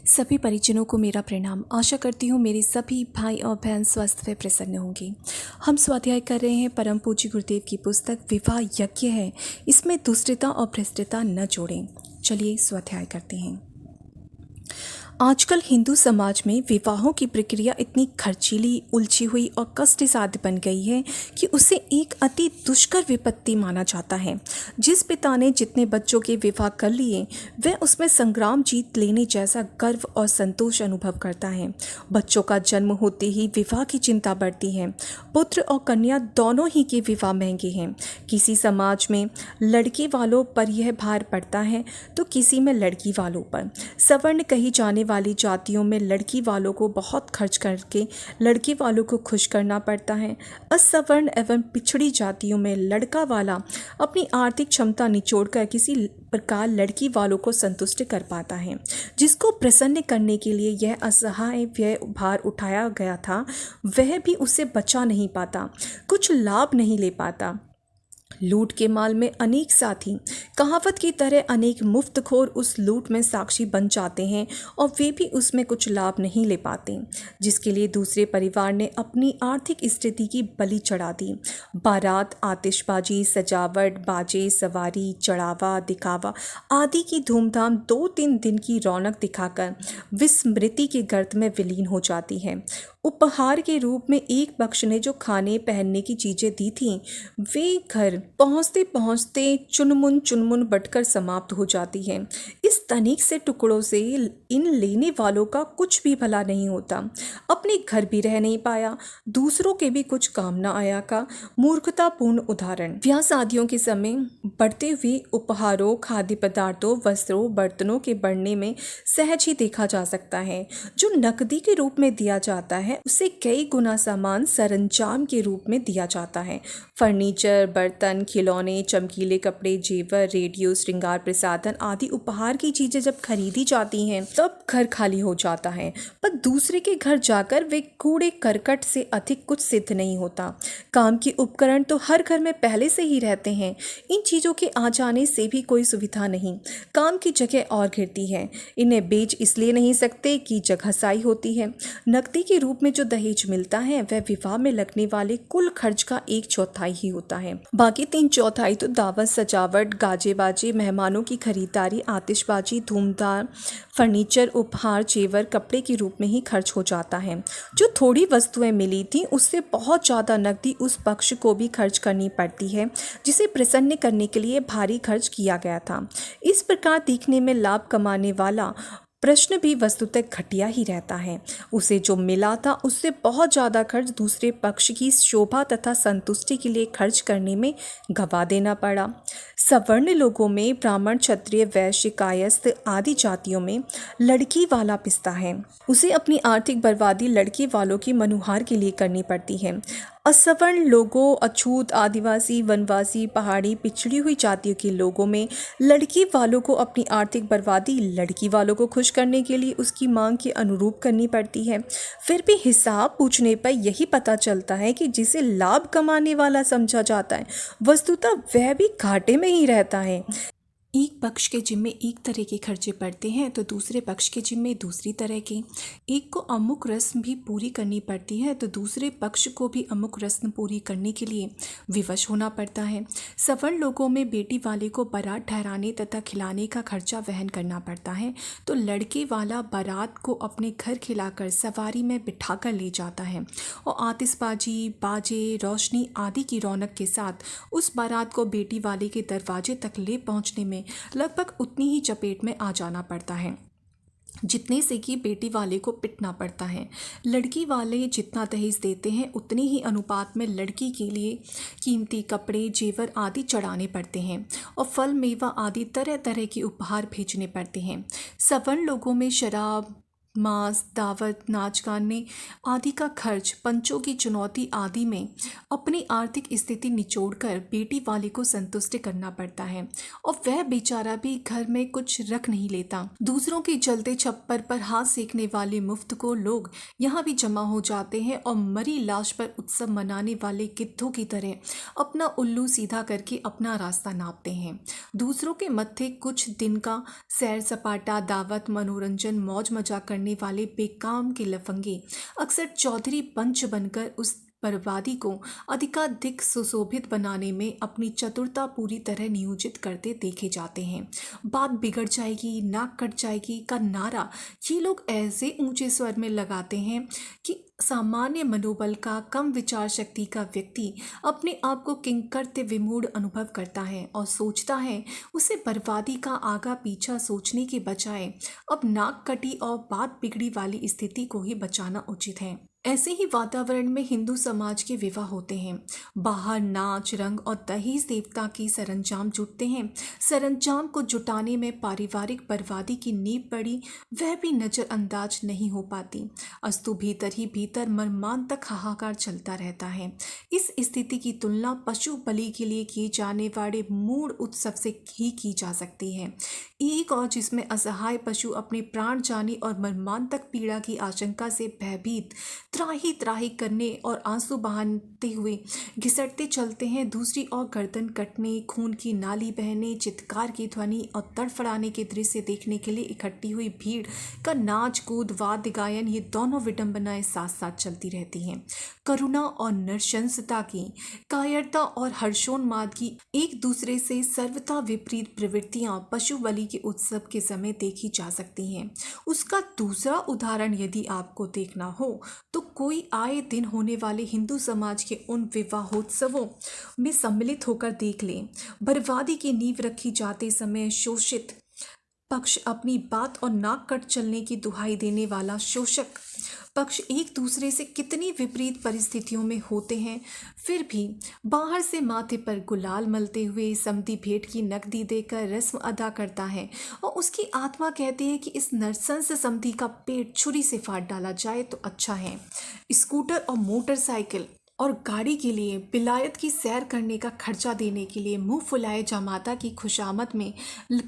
सभी परिजनों को मेरा प्रणाम। आशा करती हूँ मेरे सभी भाई और बहन स्वस्थ व प्रसन्न होंगे। हम स्वाध्याय कर रहे हैं परम पूज्य गुरुदेव की पुस्तक विवाह यज्ञ है, इसमें दुष्टता और भ्रष्टता न जोड़ें। चलिए स्वाध्याय करते हैं। आजकल हिंदू समाज में विवाहों की प्रक्रिया इतनी खर्चीली, उलझी हुई और कष्टसाध्य बन गई है कि उसे एक अति दुष्कर विपत्ति माना जाता है। जिस पिता ने जितने बच्चों के विवाह कर लिए वह उसमें संग्राम जीत लेने जैसा गर्व और संतोष अनुभव करता है। बच्चों का जन्म होते ही विवाह की चिंता बढ़ती है। पुत्र और कन्या दोनों ही के विवाह महंगे हैं। किसी समाज में लड़के वालों पर यह भार पड़ता है तो किसी में लड़की वालों पर। सवर्ण कही जाने वाली जातियों में लड़की वालों को बहुत खर्च करके लड़के वालों को खुश करना पड़ता है। असवर्ण एवं पिछड़ी जातियों में लड़का वाला अपनी आर्थिक क्षमता निचोड़कर किसी प्रकार लड़की वालों को संतुष्ट कर पाता है। जिसको प्रसन्न करने के लिए यह असहाय व्यय भार उठाया गया था वह भी उसे बचा नहीं पाता, कुछ लाभ नहीं ले पाता। लूट के माल में अनेक साथी, कहावत की तरह अनेक मुफ्तखोर उस लूट में साक्षी बन जाते हैं और वे भी उसमें कुछ लाभ नहीं ले पाते, जिसके लिए दूसरे परिवार ने अपनी आर्थिक स्थिति की बलि चढ़ा दी। बारात, आतिशबाजी, सजावट, बाजे, सवारी, चढ़ावा, दिखावा आदि की धूमधाम 2-3 दिन की रौनक दिखाकर विस्मृति के गर्त में विलीन हो जाती है। उपहार के रूप में एक पक्ष ने जो खाने पहनने की चीज़ें दी थीं वे घर पहुँचते पहुँचते चुनमुन बटकर समाप्त हो जाती है। इस तनिक से टुकड़ों से इन लेने वालों का कुछ भी भला नहीं होता। अपने घर भी रह नहीं पाया, दूसरों के भी कुछ काम न आया का मूर्खतापूर्ण उदाहरण ब्याह शादियों के समय बढ़ते हुए उपहारों, खाद्य पदार्थों, वस्त्रों, बर्तनों के बढ़ने में सहज ही देखा जा सकता है। जो नकदी के रूप में दिया जाता है उसे कई गुना सामान सरंजाम के रूप में दिया जाता है। फर्नीचर, बर्तन, खिलौने, चमकीले कपड़े, जेवर, रेडियो, श्रृंगार प्रसाधन आदि उपहार की चीजें जब खरीदी जाती हैं तब घर खाली हो जाता है, पर दूसरे के घर जाकर वे कूड़े करकट से अधिक कुछ सिद्ध नहीं होता। काम के उपकरण तो हर घर में पहले से ही रहते हैं, इन चीजों के आ जाने से भी कोई सुविधा नहीं, काम की जगह और घिरती है। इन्हें बेच इसलिए नहीं सकते कि जगह साई होती है। नकदी के रूप में जो दहेज मिलता है वह विवाह में लगने वाले कुल खर्च का 1/4 ही होता है। बाकी 3/4 तो दावत, सजावट, गाजे बाजे, मेहमानों की खरीदारी, आतिशबाजी, धूमधाम, फर्नीचर, उपहार, जेवर, कपड़े के रूप में ही खर्च हो जाता है। जो थोड़ी वस्तुएं मिली थी उससे बहुत ज़्यादा नकदी उस पक्ष को भी खर्च करनी पड़ती है जिसे प्रसन्न करने के लिए भारी खर्च किया गया था। इस प्रकार दिखने में लाभ कमाने वाला प्रश्न भी वस्तुतः घटिया ही रहता है। उसे जो मिला था उससे बहुत ज़्यादा खर्च दूसरे पक्ष की शोभा तथा संतुष्टि के लिए खर्च करने में गवा देना पड़ा। सवर्ण लोगों में ब्राह्मण, क्षत्रिय, वैश्य, कायस्थ आदि जातियों में लड़की वाला पिसता है। उसे अपनी आर्थिक बर्बादी लड़के वालों की मनुहार के लिए करनी पड़ती है। असवर्ण लोगों, अछूत, आदिवासी, वनवासी, पहाड़ी, पिछड़ी हुई जातियों के लोगों में लड़की वालों को अपनी आर्थिक बर्बादी लड़की वालों को खुश करने के लिए उसकी मांग के अनुरूप करनी पड़ती है। फिर भी हिसाब पूछने पर यही पता चलता है कि जिसे लाभ कमाने वाला समझा जाता है वस्तुतः वह भी घाटे में ही रहता है। एक पक्ष के जिम्मे एक तरह के खर्चे पड़ते हैं तो दूसरे पक्ष के जिम्मे दूसरी तरह के। एक को अमुक रस्म भी पूरी करनी पड़ती है तो दूसरे पक्ष को भी अमुक रस्म पूरी करने के लिए विवश होना पड़ता है। सवर्ण लोगों में बेटी वाले को बारात ठहराने तथा खिलाने का खर्चा वहन करना पड़ता है तो लड़के वाला बारात को अपने घर खिलाकर सवारी में बिठाकर ले जाता है और आतिशबाजी, बाजे, रोशनी आदि की रौनक के साथ उस बारात को बेटी वाले के दरवाजे तक ले पहुँचने में लगभग उतनी ही चपेट में आ जाना पड़ता है जितने से कि बेटी वाले को पिटना पड़ता है। लड़की वाले जितना दहेज देते हैं उतने ही अनुपात में लड़की के लिए कीमती कपड़े, जेवर आदि चढ़ाने पड़ते हैं और फल, मेवा आदि तरह तरह के उपहार भेजने पड़ते हैं। सवर्ण लोगों में शराब, मांस, दावत, नाच गाने आदि का खर्च, पंचों की चुनौती आदि में अपनी आर्थिक स्थिति निचोड़कर बेटी वाले को संतुष्ट करना पड़ता है और वह बेचारा भी घर में कुछ रख नहीं लेता। दूसरों के जलते छप्पर पर हाथ सेकने वाले मुफ्त को लोग यहाँ भी जमा हो जाते हैं और मरी लाश पर उत्सव मनाने वाले गिद्धों की तरह अपना उल्लू सीधा करके अपना रास्ता नापते हैं। दूसरों के मत्थे कुछ दिन का सैर सपाटा, दावत, मनोरंजन, मौज मजाक करने वाले बेकाम के लफंगे अक्सर चौधरी पंच बनकर उस बर्बादी को अधिकाधिक सुशोभित बनाने में अपनी चतुरता पूरी तरह नियोजित करते देखे जाते हैं। बात बिगड़ जाएगी, नाक कट जाएगी का नारा ये लोग ऐसे ऊंचे स्वर में लगाते हैं कि सामान्य मनोबल का, कम विचार शक्ति का व्यक्ति अपने आप को किंकरते विमूढ़ अनुभव करता है और सोचता है उसे बर्बादी का आगा पीछा सोचने के बजाय अब नाक कटी और बात बिगड़ी वाली स्थिति को ही बचाना उचित है। ऐसे ही वातावरण में हिंदू समाज के विवाह होते हैं। बाहर नाच, रंग और दहेज देवता की सरंजाम जुटते हैं। सरंजाम को जुटाने में पारिवारिक बर्बादी की नींव पड़ी, वह भी नज़रअंदाज नहीं हो पाती। अस्तु भीतर ही भीतर मर्मांतक हाहाकार चलता रहता है। इस स्थिति की तुलना पशु बलि के लिए किए जाने वाले मूढ़ उत्सव से ही की जा सकती है। एक और जिसमें असहाय पशु अपने प्राण जाने और मर्मांतक पीड़ा की आशंका से भयभीत त्राही त्राही करने और आंसू बहाते हुए घिसटते चलते हैं। दूसरी ओर गर्दन कटने, खून की नाली बहने, चित्कार की ध्वनि और तड़फड़ाने के दृश्य देखने के लिए इकट्ठी हुई भीड़ का नाच कूद, वाद्य गायन, ये दोनों विडंबनाएं साथ साथ चलती रहती हैं। करुणा और नृशंसता की, कायरता और हर्षोन्माद की एक दूसरे से सर्वथा विपरीत प्रवृत्तियां पशु बलि के उत्सव के समय देखी जा सकती हैं। उसका दूसरा उदाहरण यदि आपको देखना हो तो कोई आए दिन होने वाले हिंदू समाज के उन विवाहोत्सवों में सम्मिलित होकर देख लें। बर्बादी की नींव रखी जाते समय शोषित पक्ष अपनी बात और नाक कट चलने की दुहाई देने वाला शोषक पक्ष एक दूसरे से कितनी विपरीत परिस्थितियों में होते हैं, फिर भी बाहर से माथे पर गुलाल मलते हुए समधी भेंट की नकदी देकर रस्म अदा करता है और उसकी आत्मा कहती है कि इस नरसंस समधी का पेट छुरी से फाड़ डाला जाए तो अच्छा है। स्कूटर और मोटरसाइकिल और गाड़ी के लिए विलायत की सैर करने का खर्चा देने के लिए मुंह फुलाए जामाता की खुशामद में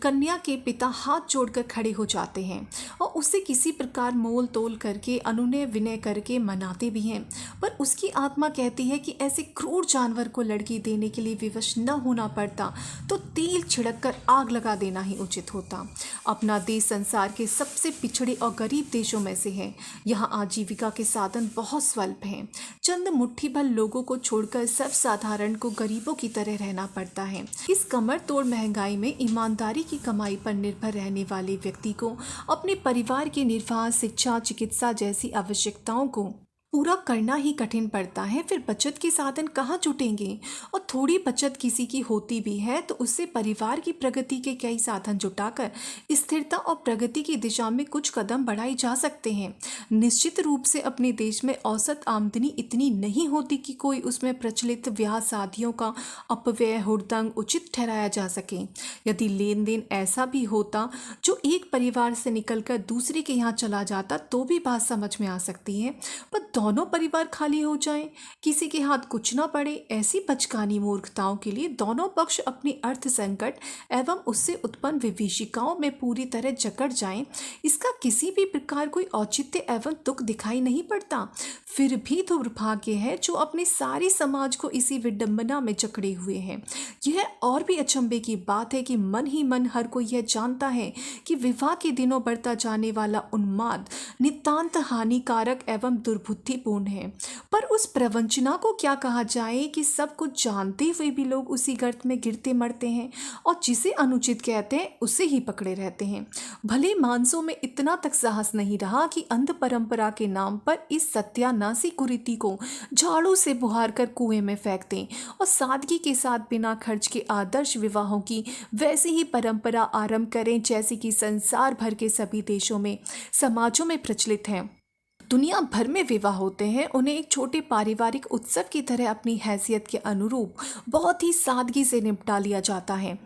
कन्या के पिता हाथ जोड़कर खड़े हो जाते हैं और उसे किसी प्रकार मोल तोल करके, अनुनय विनय करके मनाते भी हैं। पर उसकी आत्मा कहती है कि ऐसे क्रूर जानवर को लड़की देने के लिए विवश न होना पड़ता तो तेल छिड़क कर आग लगा देना ही उचित होता। अपना देश संसार के सबसे पिछड़े और गरीब देशों में से है। यहाँ आजीविका के साधन बहुत स्वल्प हैं। चंद मुट्ठी भर लोगों को छोड़कर सर्वसाधारण को गरीबों की तरह रहना पड़ता है। इस कमर तोड़ महंगाई में ईमानदारी की कमाई पर निर्भर रहने वाले व्यक्ति को अपने परिवार के निर्वाह, शिक्षा, चिकित्सा जैसी आवश्यकताओं को पूरा करना ही कठिन पड़ता है। फिर बचत के साधन कहाँ जुटेंगे? और थोड़ी बचत किसी की होती भी है तो उससे परिवार की प्रगति के कई साधन जुटाकर स्थिरता और प्रगति की दिशा में कुछ कदम बढ़ाए जा सकते हैं। निश्चित रूप से अपने देश में औसत आमदनी इतनी नहीं होती कि कोई उसमें प्रचलित ब्याह शादियों का अपव्यय हुड़दंग उचित ठहराया जा सके। यदि लेन देन ऐसा भी होता जो एक परिवार से निकलकर दूसरे के यहाँ चला जाता तो भी बात समझ में आ सकती है। पर दोनों परिवार खाली हो जाएं, किसी के हाथ कुछ ना पड़े, ऐसी बचकानी मूर्खताओं के लिए दोनों पक्ष अपनी अर्थ संकट एवं उससे उत्पन्न विभीषिकाओं में पूरी तरह जकड़ जाएं, इसका किसी भी प्रकार कोई औचित्य एवं तुक दिखाई नहीं पड़ता। फिर भी दुर्भाग्य है जो अपने सारी समाज को इसी विडंबना में जकड़े हुए हैं। यह और भी अचंभे की बात है कि मन ही मन हर कोई यह जानता है कि विवाह के दिनों बढ़ता जाने वाला उन्माद नितांत हानिकारक एवं दुर्बुद्धिपूर्ण है। पर उस प्रवंचना को क्या कहा जाए कि सब कुछ जानते हुए भी लोग उसी गर्त में गिरते मरते हैं और जिसे अनुचित कहते हैं उसे ही पकड़े रहते हैं। भले मानसों में इतना तक साहस नहीं रहा कि अंध परंपरा के नाम पर इस सत्यानाशी कुरीति को झाड़ू से बुहार कर कुएं में फेंक दें और सादगी के साथ बिना खर्च के आदर्श विवाहों की वैसी ही परंपरा आरंभ करें जैसी कि संसार भर के सभी देशों में, समाजों में प्रचलित है। दुनिया भर में विवाह होते हैं, उन्हें एक छोटे पारिवारिक उत्सव की तरह अपनी हैसियत के अनुरूप बहुत ही सादगी से निपटा लिया जाता है।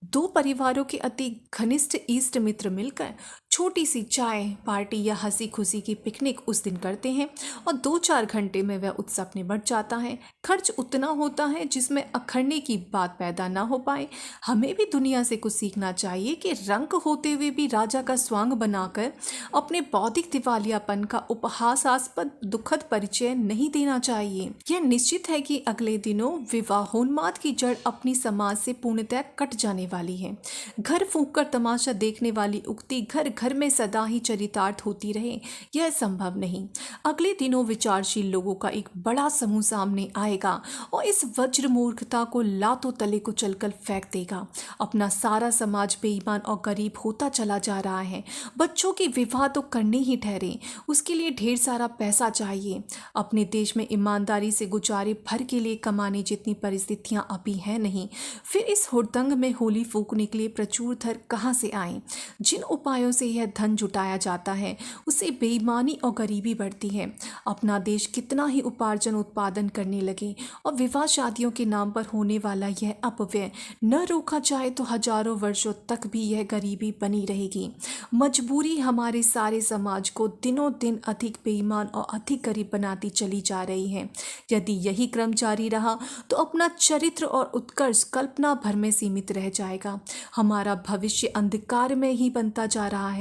दो परिवारों के अति घनिष्ठ इष्ट मित्र मिलकर छोटी सी चाय पार्टी या हंसी खुशी की पिकनिक उस दिन करते हैं और 2-4 घंटे में वह उत्सव निपट जाता है। खर्च उतना होता है जिसमें अखरने की बात पैदा ना हो पाए। हमें भी दुनिया से कुछ सीखना चाहिए कि रंक होते हुए भी राजा का स्वांग बनाकर अपने बौद्धिक दिवालियापन का उपहासास्पद दुखद परिचय नहीं देना चाहिए। यह निश्चित है कि अगले दिनों विवाहोन्माद की जड़ अपनी समाज से पूर्णतः कट जाने वाली है। घर फूंक कर तमाशा देखने वाली उक्ति घर घर में सदा ही चरितार्थ होती रहे, यह संभव नहीं। अगले दिनों विचारशील लोगों का एक बड़ा समूह सामने आएगा और इस वज्र मूर्खता को लातों तले को चलकर फेंक देगा। अपना सारा समाज बेईमान और गरीब होता चला जा रहा है। बच्चों की विवाह तो करने ही ठहरे, उसके लिए ढेर सारा पैसा चाहिए। अपने देश में ईमानदारी से गुजारे भर के लिए कमाने जितनी परिस्थितियां अभी हैं नहीं। फिर इस हुड़दंग में होली फूकने के लिए प्रचुर धन कहाँ से आए? जिन उपायों से यह धन जुटाया जाता है उससे बेईमानी और गरीबी बढ़ती है। अपना देश कितना ही उपार्जन उत्पादन करने लगे और विवाह शादियों के नाम पर होने वाला यह अपव्यय न रोका जाए तो हजारों वर्षों तक भी यह गरीबी बनी रहेगी। मजबूरी हमारे सारे समाज को दिनों दिन अधिक बेईमान और अधिक गरीब बनाती चली जा रही है। यदि यही क्रम जारी रहा तो अपना चरित्र और उत्कर्ष कल्पना भर में सीमित रह जाएगा। हमारा भविष्य अंधकार में ही बनता जा रहा है।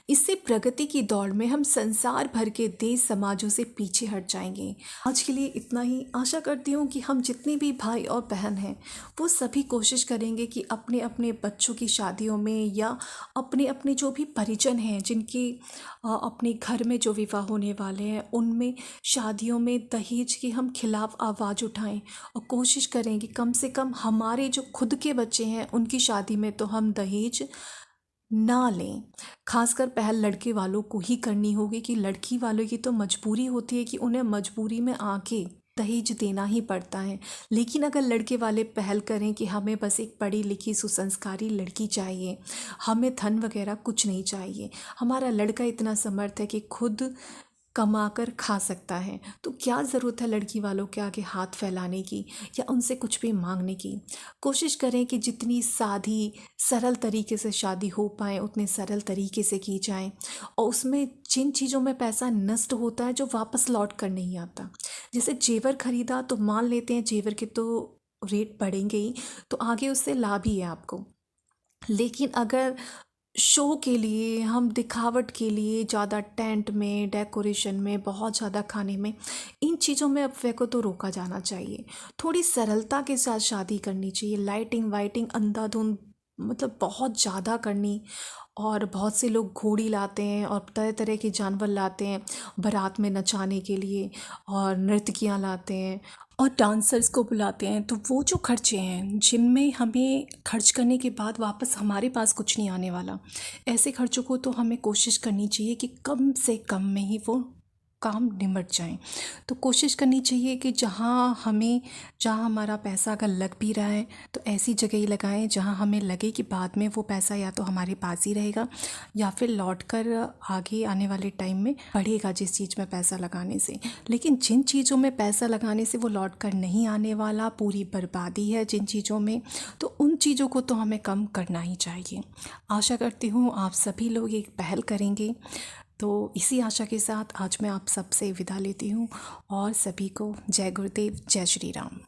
इससे प्रगति की दौड़ में हम संसार भर के देश समाजों से पीछे हट जाएंगे। आज के लिए इतना ही। आशा करती हूँ कि हम जितने भी भाई और बहन हैं वो सभी कोशिश करेंगे कि अपने अपने बच्चों की शादियों में या अपने अपने जो भी परिजन हैं जिनके अपने घर में जो विवाह होने वाले हैं उनमें शादियों में दहेज के हम खिलाफ आवाज़ उठाएं और कोशिश करें कि कम से कम हमारे जो खुद के बच्चे हैं उनकी शादी में तो हम दहेज ना लें। खासकर पहल लड़के वालों को ही करनी होगी कि लड़की वालों की तो मजबूरी होती है कि उन्हें मजबूरी में आके दहेज देना ही पड़ता है। लेकिन अगर लड़के वाले पहल करें कि हमें बस एक पढ़ी लिखी सुसंस्कारी लड़की चाहिए, हमें धन वगैरह कुछ नहीं चाहिए, हमारा लड़का इतना समर्थ है कि खुद कमा कर खा सकता है, तो क्या ज़रूरत है लड़की वालों के आगे हाथ फैलाने की या उनसे कुछ भी मांगने की। कोशिश करें कि जितनी सादी सरल तरीके से शादी हो पाए उतने सरल तरीके से की जाए और उसमें जिन चीज़ों में पैसा नष्ट होता है जो वापस लौट कर नहीं आता। जैसे जेवर खरीदा तो मान लेते हैं जेवर के तो रेट बढ़ेंगे ही, तो आगे उससे लाभ ही है आपको। लेकिन अगर शो के लिए हम दिखावट के लिए ज़्यादा टेंट में डेकोरेशन में बहुत ज़्यादा खाने में इन चीज़ों में अपव्यय को तो रोका जाना चाहिए। थोड़ी सरलता के साथ शादी करनी चाहिए। लाइटिंग वाइटिंग अंधाधुंध मतलब बहुत ज़्यादा करनी, और बहुत से लोग घोड़ी लाते हैं और तरह तरह के जानवर लाते हैं बारात में नचाने के लिए और नर्तकियाँ लाते हैं और डांसर्स को बुलाते हैं। तो वो जो खर्चे हैं जिनमें हमें खर्च करने के बाद वापस हमारे पास कुछ नहीं आने वाला, ऐसे खर्चों को तो हमें कोशिश करनी चाहिए कि कम से कम में ही वो काम निमट जाएं। तो कोशिश करनी चाहिए कि जहाँ हमारा पैसा अगर लग भी रहा है तो ऐसी जगह ही लगाएं जहाँ हमें लगे कि बाद में वो पैसा या तो हमारे पास ही रहेगा या फिर लौट कर आगे आने वाले टाइम में बढ़ेगा जिस चीज़ में पैसा लगाने से। लेकिन जिन चीज़ों में पैसा लगाने से वो लौट कर नहीं आने वाला, पूरी बर्बादी है जिन चीज़ों में, तो उन चीज़ों को तो हमें कम करना ही चाहिए। आशा करती हूँ आप सभी लोग एक पहल करेंगे। तो इसी आशा के साथ आज मैं आप सबसे विदा लेती हूँ और सभी को जय गुरुदेव, जय श्री राम।